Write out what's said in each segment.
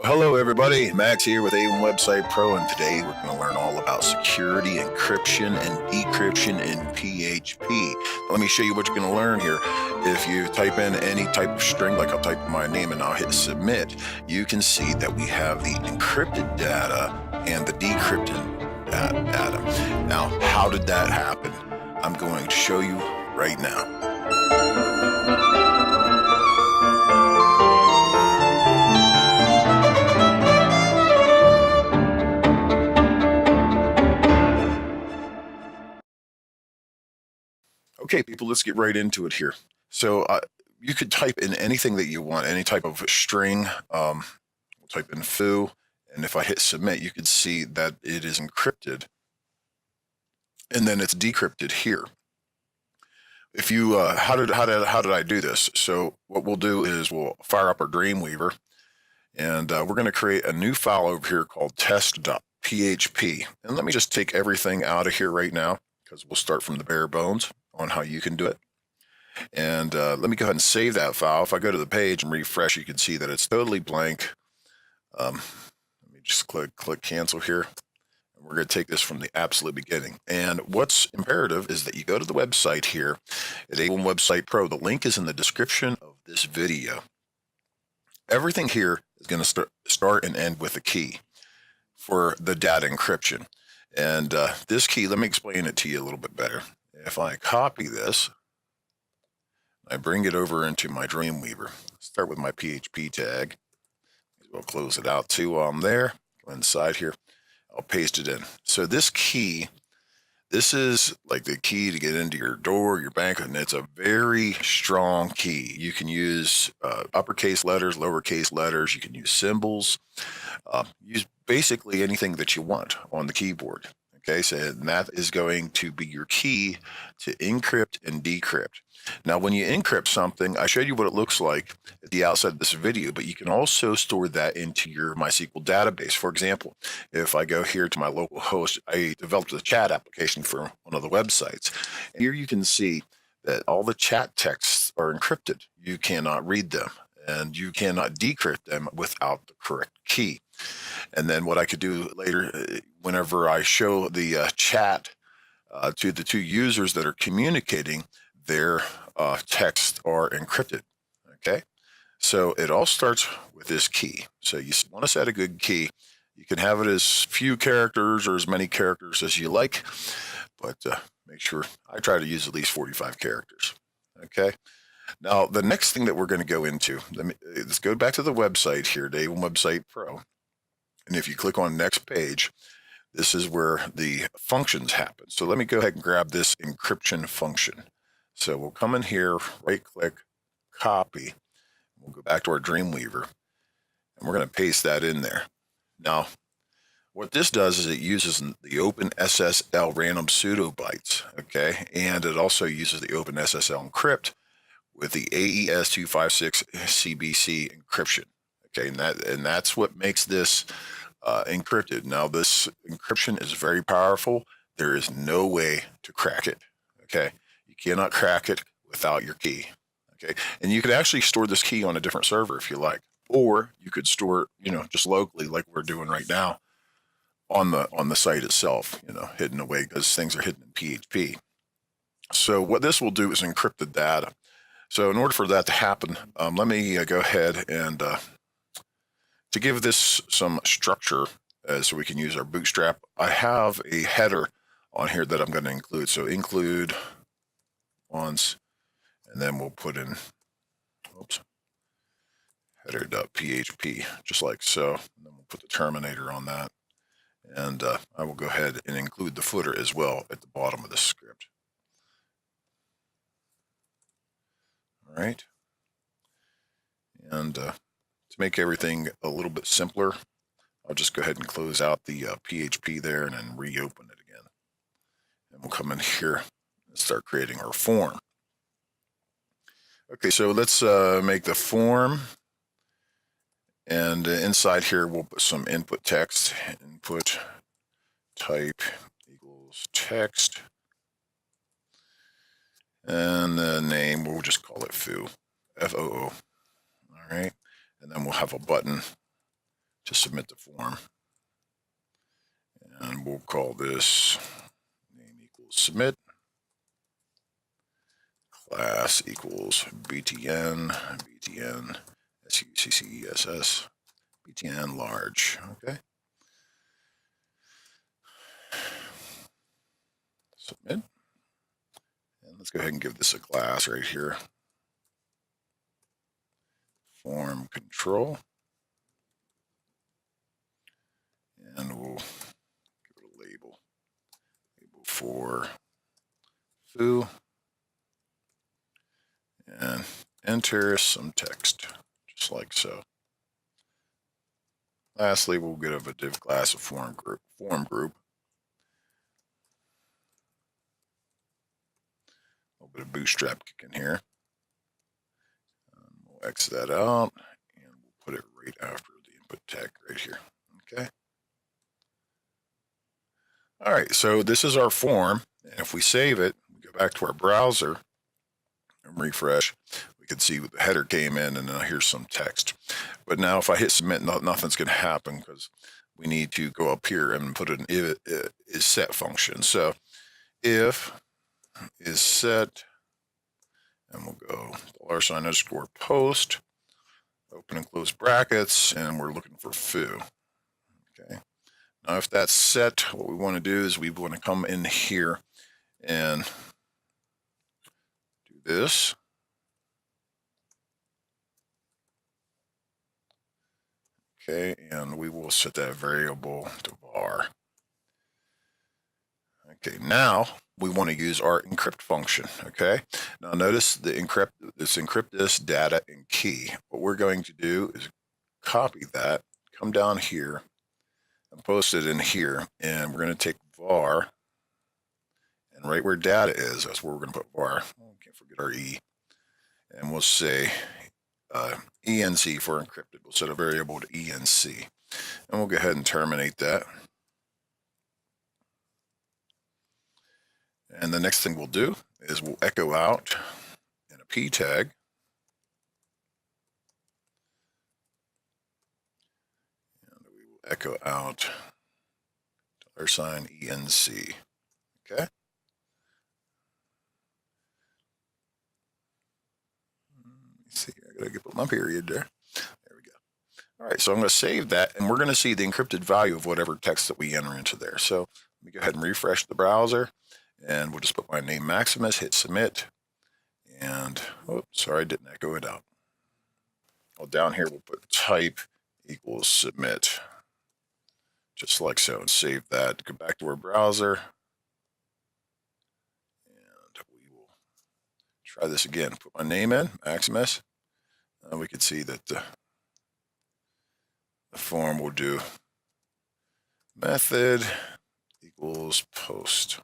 Hello everybody, Max here with Open Website Pro, and today we're going to learn all about security, encryption, and decryption in PHP. Let me show you what you're going to learn here. If you type in any type of string, like I'll type in my name and I'll hit submit, you can see that we have the encrypted data and the decrypted data. Now, how did that happen? I'm going to show you right now. Okay, people, let's get right into it here. So you could type in anything that you want, any type of string. We'll type in foo, and if I hit submit, you can see that it is encrypted, and then it's decrypted here. If you, how did I do this? So what we'll do is we'll fire up our Dreamweaver, and we're going to create a new file over here called test.php. And let me just take everything out of here right now, because we'll start from the bare bones on how you can do it. And let me go ahead and save that file. If I go to the page and refresh, you can see that it's totally blank. Let me just click cancel here. And we're going to take this from the absolute beginning. And what's imperative is that you go to the website here at Open Website Pro. The link is in the description of this video. Everything here is going to start and end with a key for the data encryption. And this key, let me explain it to you a little bit better. If I copy this, I bring it over into my Dreamweaver. Start with my PHP tag. We'll close it out too while I'm there. Go inside here. I'll paste it in. So this key, this is like the key to get into your door, your bank, and it's a very strong key. You can use uppercase letters, lowercase letters. You can use symbols. Use basically anything that you want on the keyboard. Okay, so that is going to be your key to encrypt and decrypt. Now, when you encrypt something, I showed you what it looks like at the outset of this video, but you can also store that into your MySQL database. For example, if I go here to my local host, I developed a chat application for one of the websites. And here you can see that all the chat texts are encrypted. You cannot read them, and you cannot decrypt them without the correct key. And then what I could do later, whenever I show the chat to the two users that are communicating, their texts are encrypted. Okay, so it all starts with this key. So you want to set a good key. You can have it as few characters or as many characters as you like, but make sure I try to use at least 45 characters. Okay. Now, the next thing that we're going to go into, let's go back to the website here, Open Website Pro. And if you click on next page, this is where the functions happen. So let me go ahead and grab this encryption function. So we'll come in here, right click, copy. We'll go back to our Dreamweaver, and we're going to paste that in there. Now, what this does is it uses the Open SSL random pseudo bytes, okay? And it also uses the Open SSL encrypt with the AES 256 CBC encryption. Okay, and that's what makes this encrypted. Now, this encryption is very powerful. There is no way to crack it. Okay, you cannot crack it without your key. Okay, and you could actually store this key on a different server if you like, or you could store it, just locally, like we're doing right now, on the site itself. Hidden away because things are hidden in PHP. So what this will do is encrypt the data. So in order for that to happen, let me go ahead and to give this some structure so we can use our bootstrap, I have a header on here that I'm going to include. So include once, and then we'll put in, header.php, just like so. And then we'll put the terminator on that. And I will go ahead and include the footer as well at the bottom of the script. All right. And to make everything a little bit simpler, I'll just go ahead and close out the PHP there and then reopen it again. And we'll come in here and start creating our form. Okay, so let's make the form. And inside here, we'll put some input text. Input type equals text. And the name, we'll just call it foo, F-O-O. All right. And then we'll have a button to submit the form. And we'll call this name equals submit, class equals btn, success, btn large, okay? Submit. And let's go ahead and give this a class right here. Form control. And we'll give it a label. Label for foo. And enter some text, just like so. Lastly, we'll give a div class of form group. A little bit of bootstrap kick in here. We'll X that out, and we'll put it right after the input tag right here. Okay. All right, so this is our form, and if we save it, we go back to our browser and refresh, we can see the header came in, and now here's some text. But now if I hit submit, nothing's going to happen because we need to go up here and put an is set function. So if is set, and we'll go $_post, open and close brackets, and we're looking for foo. Okay. Now, if that's set, what we want to do is we want to come in here and do this. Okay, and we will set that variable to var. Okay, now we want to use our encrypt function. Okay, now notice the encrypt this data and key. What we're going to do is copy that, come down here, and post it in here, and we're going to take var, and right where data is, that's where we're going to put var. Oh, can't forget our e, and we'll say enc for encrypted. We'll set a variable to enc, and we'll go ahead and terminate that. And the next thing we'll do is we'll echo out in a p tag. And we will echo out $enc. Okay. Let me see. I gotta put my period there. There we go. All right, so I'm going to save that, and we're going to see the encrypted value of whatever text that we enter into there. So let me go ahead and refresh the browser, and we'll just put my name Maximus, hit submit, and oh, sorry, I didn't echo it out. Well, down here we'll put type equals submit, just like so, and save that. Go back to our browser, and we will try this again. Put my name in, Maximus, and we can see that the form will do method equals post.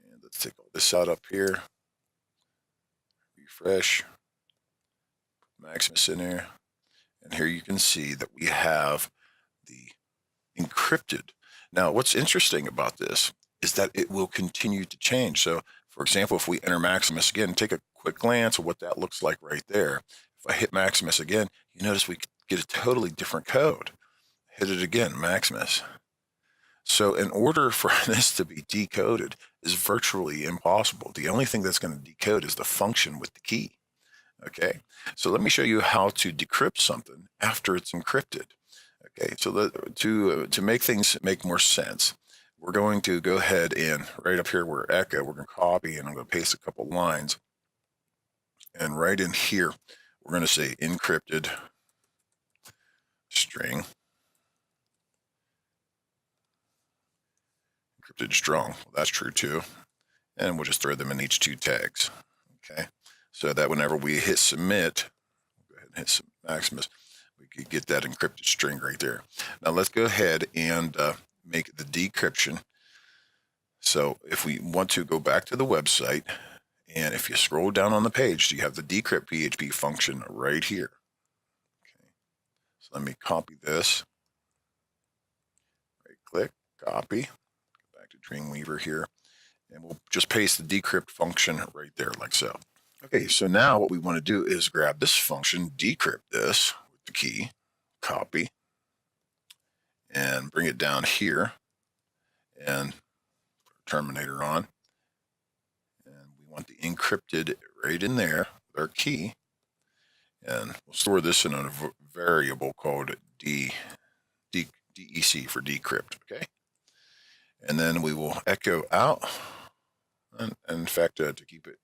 And let's take all this out up here. Refresh. Maximus in there. And here you can see that we have the encrypted. Now, what's interesting about this is that it will continue to change. So, for example, if we enter Maximus again, take a quick glance at what that looks like right there. If I hit Maximus again, you notice we get a totally different code. Hit it again, Maximus. So in order for this to be decoded is virtually impossible. The only thing that's going to decode is the function with the key. Okay, so let me show you how to decrypt something after it's encrypted. Okay, so to make things make more sense, we're going to go ahead and right up here where echo, we're going to copy, and I'm going to paste a couple lines. And right in here, we're going to say encrypted string, encrypted strong. Well, that's true too. And we'll just throw them in each two tags. Okay, so that whenever we hit submit, go ahead and hit Maximus, we could get that encrypted string right there. Now let's go ahead and make the decryption. So if we want to go back to the website, and if you scroll down on the page, you have the decrypt PHP function right here. Okay, so let me copy this. Right click, copy, go back to Dreamweaver here, and we'll just paste the decrypt function right there like so. Okay, so now what we want to do is grab this function, decrypt this with the key, copy, and bring it down here, and terminator on. And we want the encrypted right in there with our key. And we'll store this in a variable called DEC for decrypt, okay? And then we will echo out, and in fact, to keep it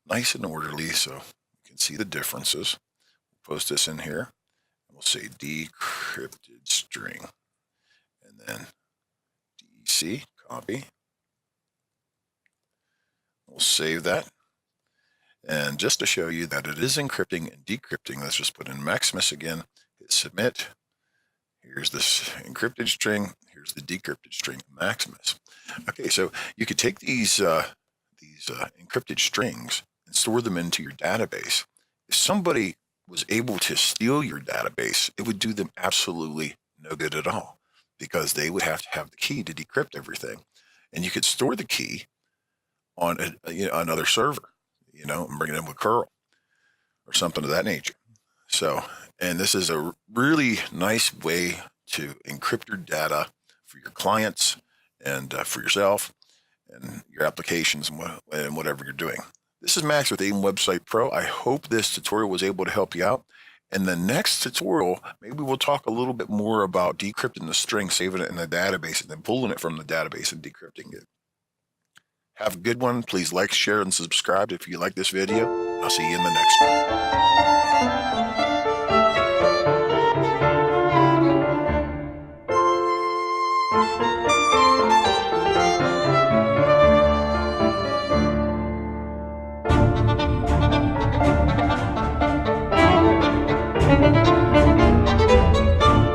nice and orderly so you can see the differences, we'll post this in here, and we'll say decrypted string, and then DEC, copy. We'll save that. And just to show you that it is encrypting and decrypting, let's just put in Maximus again, hit submit. Here's this encrypted string. Here's the decrypted string, Maximus. Okay, so you could take these encrypted strings and store them into your database. If somebody was able to steal your database, it would do them absolutely no good at all, because they would have to have the key to decrypt everything. And you could store the key on another server, and bring it in with curl or something of that nature. So, and this is a really nice way to encrypt your data for your clients and for yourself and your applications and whatever you're doing. This is Max with AIM Website Pro. I hope this tutorial was able to help you out. In the next tutorial, maybe we'll talk a little bit more about decrypting the string, saving it in the database, and then pulling it from the database and decrypting it. Have a good one. Please like, share, and subscribe if you like this video. I'll see you in the next one.